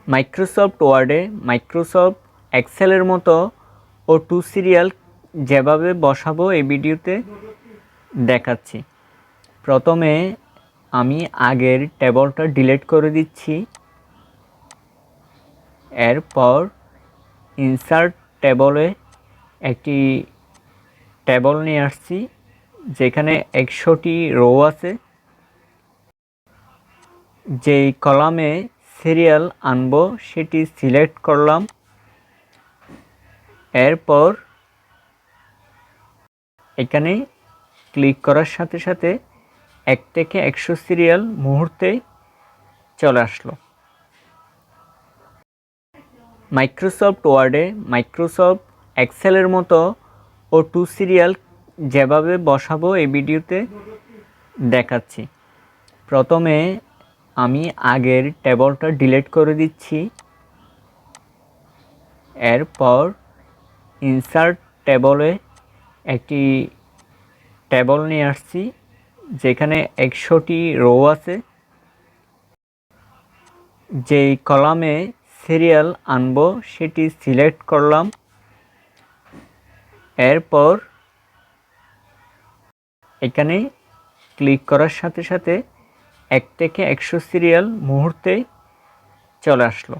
Microsoft ওয়ার্ডে Microsoft এক্সেলের মতো O2 serial যেভাবে বসাবো এই ভিডিওতে দেখাচ্ছি। প্রথমে আমি আগের টেবলটা ডিলিট করে দিচ্ছি। এরপর ইনসার্ট টেবলে একটি টেবল নিয়ে আসছি যেখানে 100টি রো আছে। যেই কলামে সিরিয়াল আনবো সেটি সিলেক্ট করলাম। এরপর এখানে ক্লিক করার সাথে সাথে 1 থেকে 100 সিরিয়াল মুহূর্তেই চলে আসলো। মাইক্রোসফট ওয়ার্ডে মাইক্রোসফট এক্সেলের মতো O2 সিরিয়াল যেভাবে বসাবো এই ভিডিওতে দেখাচ্ছি। প্রথমে আমি আগের টেবলটা ডিলিট করে দিচ্ছি। এরপর ইনসার্ট টেবলে একটি টেবল নিয়ে আসছি যেখানে 100টি রো আছে। যেই কলামে সিরিয়াল আনবো সেটি সিলেক্ট করলাম। এরপর এখানে ক্লিক করার সাথে সাথে 1 থেকে 100 সিরিয়াল মুহূর্তেই চলে আসলো।